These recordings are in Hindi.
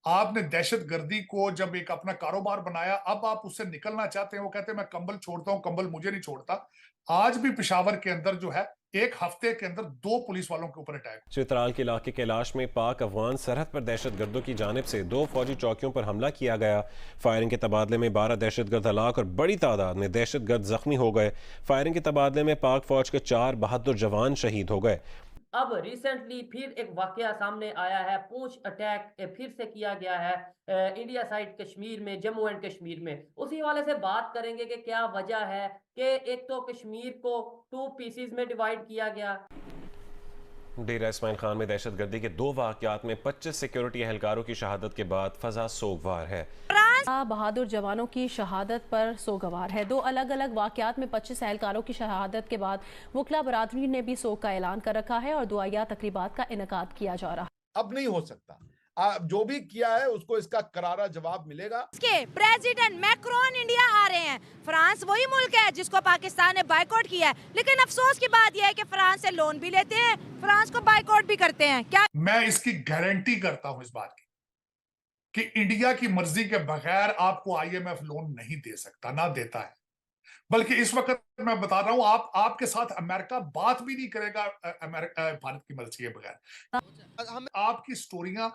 आपने दहशतगर्दी को जब एक अपना कारोबार बनाया, अब आप उससे निकलना चाहते हैं। वो कहते हैं मैं कंबल छोड़ता हूं, कंबल मुझे नहीं छोड़ता। आज भी पेशावर के अंदर जो है, एक हफ्ते के अंदर 2 पुलिस वालों के ऊपर अटैक। चित्राल के इलाके कैलाश में पाक अफगान सरहद पर दहशतगर्दों की जानिब से 2 फौजी चौकियों पर हमला किया गया। फायरिंग के तबादले में 12 दहशतगर्द हलाक और बड़ी तादाद में दहशतगर्द जख्मी हो गए। फायरिंग के तबादले में पाक फौज के 4 बहादुर जवान शहीद हो गए। अब रिसेंटली फिर एक वाकया सामने आया है, पूंछ अटैक फिर से किया गया है इंडिया साइड कश्मीर में, जम्मू एंड कश्मीर में। उसी हवाले से बात करेंगे कि क्या वजह है कि एक तो कश्मीर को 2 पीसेस में डिवाइड किया गया। डेरा इस्माइल खान में दहशतगर्दी के 2 वाक़यात में 25 सिक्योरिटी एहलकारों की शहादत के बाद फजा सोगवार है। बहादुर जवानों की शहादत पर सोगवार है। 2 अलग अलग वाकयात में 25 एहलकारों की शहादत के बाद वकला बरादरी ने भी सोग का ऐलान कर रखा है और दुआया तकरीबात का इनेकाद किया जा रहा है। अब नहीं हो सकता। जो भी किया है उसको इसका करारा जवाब मिलेगा। के प्रेसिडेंट मैक्रोन इंडिया आ रहे हैं। फ्रांस वही मुल्क है जिसको पाकिस्तान ने बायकॉट किया है, लेकिन अफसोस की बात यह है कि फ्रांस से लोन भी लेते हैं, फ्रांस को बायकॉट भी करते हैं। क्या मैं इसकी गारंटी करता हूं इस बात की कि इंडिया की मर्जी के बगैर आपको आईएमएफ लोन नहीं दे सकता, ना देता है। बल्कि इस वक्त मैं बता रहा हूं, आपके साथ अमेरिका बात भी नहीं करेगा भारत की मर्जी के बगैर। आपकी स्टोरियां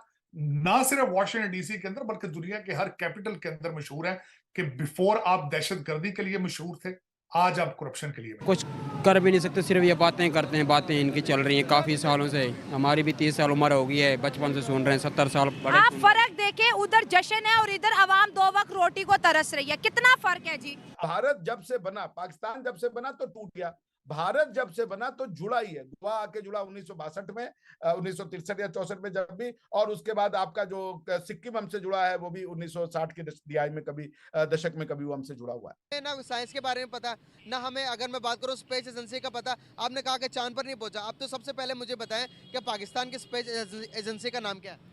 ना सिर्फ वाशिंगटन डीसी के अंदर बल्कि दुनिया के हर कैपिटल के अंदर मशहूर है कि बिफोर आप दहशतगर्दी के लिए मशहूर थे, आज आप करप्शन के लिए कुछ कर भी नहीं सकते, सिर्फ ये बातें करते हैं। बातें इनकी चल रही हैं काफ़ी सालों से। हमारी भी 30 साल उम्र हो गई है, बचपन से सुन रहे हैं, 70 साल बड़े। आप फर्क देखें, उधर जश्न है और इधर आवाम 2 वक्त रोटी को तरस रही है। कितना फर्क है जी। भारत जब से बना, पाकिस्तान जब से बना तो टूट गया, भारत जब से बना तो जुड़ा ही है। दुआ आके जुड़ा 1962 में, 1963 या 64 में जब भी, और उसके बाद आपका जो सिक्किम हमसे जुड़ा है वो भी 1960 की दिहाई में कभी, दशक में कभी वो हमसे जुड़ा हुआ है। ना साइंस के बारे में पता, ना हमें, अगर मैं बात करूं स्पेस एजेंसी का पता। आपने कहा कि चांद पर नहीं पहुंचा, आप तो सबसे पहले मुझे बताएं कि पाकिस्तान की स्पेस एजेंसी का नाम क्या है।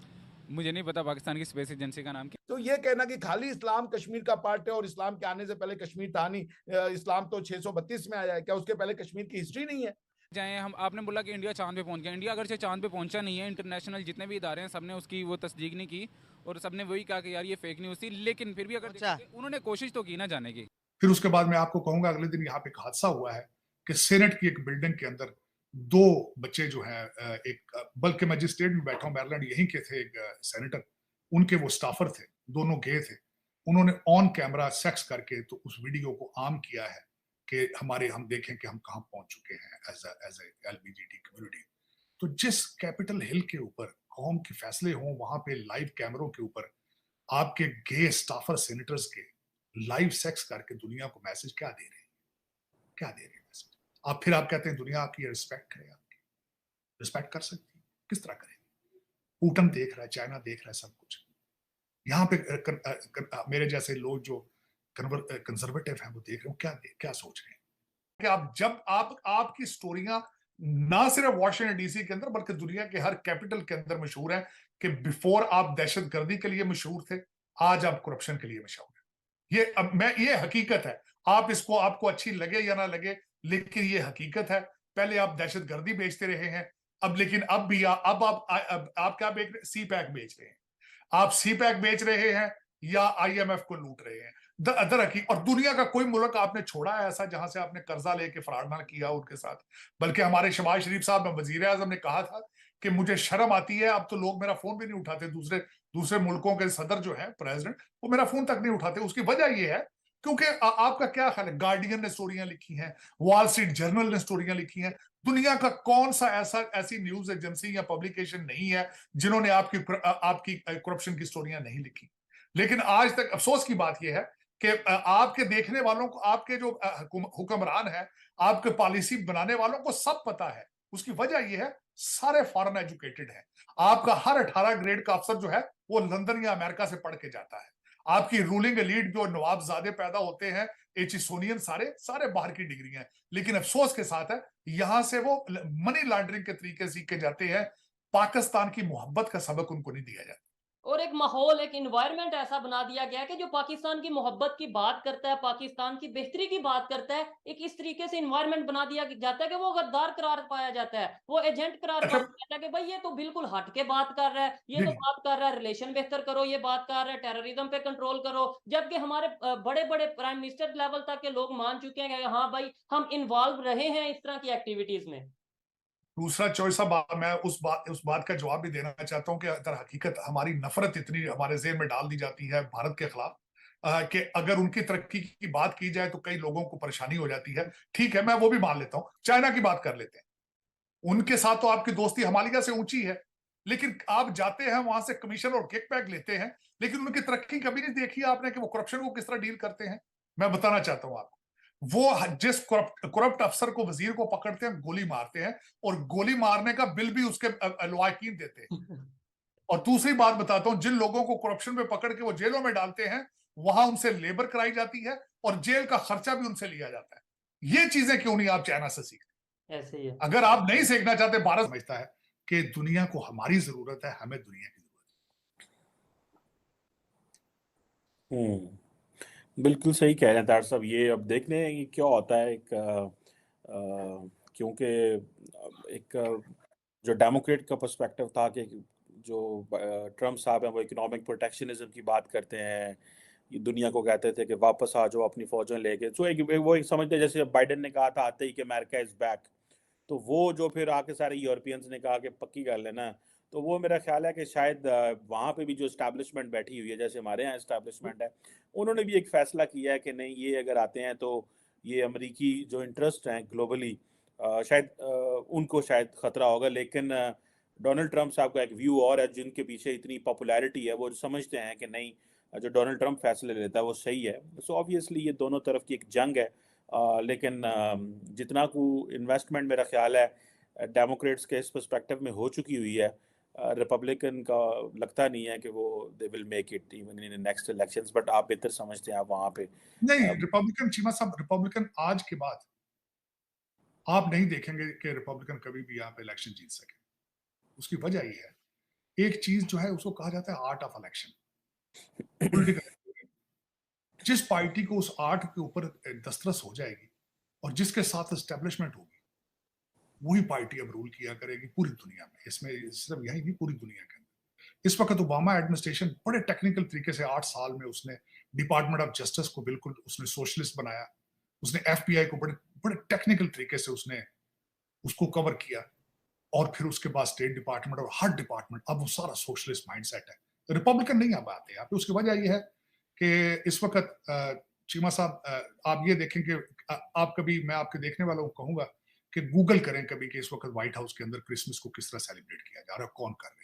मुझे नहीं पता पाकिस्तान की स्पेस एजेंसी का नाम क्या। तो ये कहना कि खाली इस्लाम कश्मीर का पार्ट है और इस्लाम के आने से पहले कश्मीर था नहीं, इस्लाम तो 632 में आया है, क्या उसके पहले कश्मीर की हिस्ट्री नहीं है? जाए हम, आपने बोला कि इंडिया चांद पे पहुंच गया। इंडिया अगर से चांद पे पहुंचा नहीं है, इंटरनेशनल जितने भी इदारे हैं सबने उसकी वो तस्दीक नहीं की और सबने वही कहा कि यार ये फेक न्यूज़ थी। लेकिन फिर भी अगर उन्होंने कोशिश तो की ना जाने की। फिर उसके बाद मैं आपको कहूंगा, अगले दिन यहाँ पे एक हादसा हुआ है कि सेनेट की एक बिल्डिंग के अंदर 2 बच्चे जो हैं, एक बल्कि मजिस्ट्रेट में बैठा हूं, मैरीलैंड यहीं के थे, एक सेनेटर, उनके वो स्टाफर थे, दोनों गए थे। उन्होंने ऑन कैमरा सेक्स करके तो उस वीडियो को आम किया है कि हम देखें कि हम कहां पहुंच चुके हैं एज ए एलबीजीटी कम्युनिटी। तो जिस कैपिटल हिल के ऊपर कौम के फैसले हों, वहां पे लाइव कैमरों के ऊपर आपके गे स्टाफर सेनेटर्स के लाइव सेक्स करके दुनिया को मैसेज क्या दे रहे हैं? क्या दे रहे हैं मैसेज? आप कहते हैं दुनिया आपकी रिस्पेक्ट करे, आपकी रिस्पेक्ट कर सकती है? किस तरह करेगी? पुतिन देख रहा है, चाइना देख रहा है, सब कुछ। यहाँ पे मेरे जैसे लोग जो कंजर्वेटिव हैं वो देख रहे हो, क्या सोच रहे हैं कि जब आपकी स्टोरियां ना सिर्फ वाशिंगटन डीसी के अंदर बल्कि दुनिया के हर कैपिटल के अंदर मशहूर है कि बिफोर आप दहशतगर्दी के लिए मशहूर थे, आज आप करप्शन के लिए मशहूर है। ये हकीकत है। आपको अच्छी लगे या ना लगे, लेकिन ये हकीकत है। पहले आप दहशतगर्दी बेचते रहे हैं, आप क्या बेच रहे? सी पैक बेच रहे हैं। आप सी पैक बेच रहे हैं या आईएमएफ को लूट रहे हैं। और दुनिया का कोई मुल्क आपने छोड़ा है ऐसा जहां से आपने कर्जा लेके फ्रॉड ना किया उनके साथ? बल्कि हमारे शहबाज शरीफ साहब में वजीर आजम ने कहा था कि मुझे शर्म आती है, अब तो लोग मेरा फोन भी नहीं उठाते। दूसरे दूसरे मुल्कों के सदर जो है, प्रेसिडेंट, वो मेरा फोन तक नहीं उठाते। उसकी वजह यह है क्योंकि आपका क्या ख्याल है, गार्डियन ने स्टोरियां लिखी हैं, वॉल स्ट्रीट जर्नल ने स्टोरियां लिखी हैं। दुनिया का कौन सा ऐसी न्यूज एजेंसी या पब्लिकेशन नहीं है जिन्होंने आपकी करप्शन की स्टोरियां नहीं लिखी? लेकिन आज तक अफसोस की बात यह है कि आपके देखने वालों को, आपके जो हुक्मरान है, आपके पॉलिसी बनाने वालों को सब पता है। उसकी वजह यह है सारे फॉरेन एजुकेटेड हैं। आपका हर 18 ग्रेड का अफसर जो है वो लंदन या अमेरिका से पढ़ के जाता है। आपकी रूलिंग एलीट जो नवाबजादे पैदा होते हैं, एचिसोनियन, सारे बाहर की डिग्री हैं। लेकिन अफसोस के साथ है यहां से वो मनी लॉन्ड्रिंग के तरीके सीख के जाते हैं। पाकिस्तान की मोहब्बत का सबक उनको नहीं दिया जाता। और एक माहौल, एक एनवायरनमेंट ऐसा बना दिया गया है कि जो पाकिस्तान की मोहब्बत की बात करता है, पाकिस्तान की बेहतरी की बात करता है, एक इस तरीके से एनवायरनमेंट बना दिया जाता है कि वो गद्दार करार पाया जाता है, वो एजेंट करार अच्छा, पाया जाता है कि भाई ये तो बिल्कुल हट के बात कर रहा है, ये जी तो जी, बात कर रहा है रिलेशन बेहतर करो, ये बात कर रहा है टेररिज्म पे कंट्रोल करो, जबकि हमारे बड़े-बड़े प्राइम मिनिस्टर लेवल तक के लोग मान चुके हैं कि हाँ भाई, हम इन्वॉल्व रहे हैं इस तरह की एक्टिविटीज में। दूसरा चौसा बात, मैं उस बात का जवाब भी देना चाहता हूं कि अगर हकीकत हमारी नफरत इतनी हमारे जेहन में डाल दी जाती है भारत के खिलाफ, कि अगर उनकी तरक्की की बात की जाए तो कई लोगों को परेशानी हो जाती है। ठीक है, मैं वो भी मान लेता हूं। चाइना की बात कर लेते हैं, उनके साथ तो आपकी दोस्ती हिमालय से ऊंची है, लेकिन आप जाते हैं वहां से कमीशन और किकबैक लेते हैं, लेकिन उनकी तरक्की कभी नहीं देखी आपने कि वो करप्शन को किस तरह डील करते हैं। मैं बताना चाहता हूं आपको, वो जिस करप्ट अफसर को, वजीर को पकड़ते हैं, गोली मारते हैं, और गोली मारने का बिल भी उसके लवाकिन देते हैं। और दूसरी बात बताता हूं, जिन लोगों को करप्शन में पकड़ के वो जेलों में डालते हैं, वहां उनसे लेबर कराई जाती है और जेल का खर्चा भी उनसे लिया जाता है। ये चीजें क्यों नहीं आप चाइना से सीखते? ऐसे ही है। अगर आप नहीं सीखना चाहते, भारत समझता है कि दुनिया को हमारी जरूरत है, हमें दुनिया की बिल्कुल सही कह रहे हैं तार साहब। ये अब देखने हैं कि क्या होता है। क्योंकि जो डेमोक्रेट का पर्सपेक्टिव था कि जो ट्रम्प साहब हैं वो इकोनॉमिक प्रोटेक्शनिज्म की बात करते हैं, ये दुनिया को कहते थे कि वापस आ जाओ अपनी फौजें लेके। तो वो एक समझते हैं, जैसे बाइडेन ने कहा था आते ही कि अमेरिका इज बैक, तो वो जो फिर आके सारे यूरोपियंस ने कहा कि पक्की कर लेना, तो वो मेरा ख्याल है कि शायद वहाँ पे भी जो इस्टेब्लिशमेंट बैठी हुई है, जैसे हमारे यहाँ इस्टेब्लिशमेंट है, उन्होंने भी एक फैसला किया है कि नहीं, ये अगर आते हैं तो ये अमरीकी जो इंटरेस्ट हैं ग्लोबली, शायद उनको शायद ख़तरा होगा। लेकिन डोनाल्ड ट्रंप साहब का एक व्यू और है, जिनके पीछे इतनी पॉपुलैरिटी है, वो समझते हैं कि नहीं, जो डोनाल्ड ट्रंप फैसले लेता है वो सही है। सो ऑब्वियसली ये दोनों तरफ की एक जंग है। लेकिन जितना को इन्वेस्टमेंट मेरा ख्याल है डेमोक्रेट्स के इस पर्सपेक्टिव में हो चुकी हुई है, रिपब्लिकन का लगता नहीं है कि वो they will make it even in next elections. But आप बेहतर समझते हैं, आप वहाँ पे नहीं, रिपब्लिकन चीमा साहब, रिपब्लिकन आज के बाद आप नहीं देखेंगे कि रिपब्लिकन कभी भी यहाँ पे इलेक्शन जीत सके। उसकी वजह ये है, एक चीज जो है उसको कहा जाता है आर्ट ऑफ इलेक्शन, पॉलिटिकल। जिस पार्टी को उस आर्ट के ऊपर दस्तरस हो जाएगी और जिसके साथ एस्टेब्लिशमेंट होगी, वही पार्टी अब रूल किया करेगी पूरी दुनिया में। इसमें सिर्फ यही नहीं, पूरी दुनिया के अंदर। इस वक्त ओबामा एडमिनिस्ट्रेशन बड़े टेक्निकल तरीके से 8 साल में उसने डिपार्टमेंट ऑफ जस्टिस को बिल्कुल उसने सोशलिस्ट बनाया, उसने एफबीआई को बड़े बड़े टेक्निकल तरीके से उसने उसको कवर किया, और फिर उसके बाद स्टेट डिपार्टमेंट और हर डिपार्टमेंट, अब वो सारा सोशलिस्ट माइंडसेट है। रिपब्लिकन नहीं अब आते यहाँ पे। उसकी वजह यह है कि इस वक्त चीमा साहब, आप ये देखें कि आप कभी, मैं आपके देखने वालों को कहूंगा कि गूगल करें कभी कि इस वक्त व्हाइट हाउस के अंदर क्रिसमस को किस तरह सेलिब्रेट किया जा रहा है, कौन कर रहा है।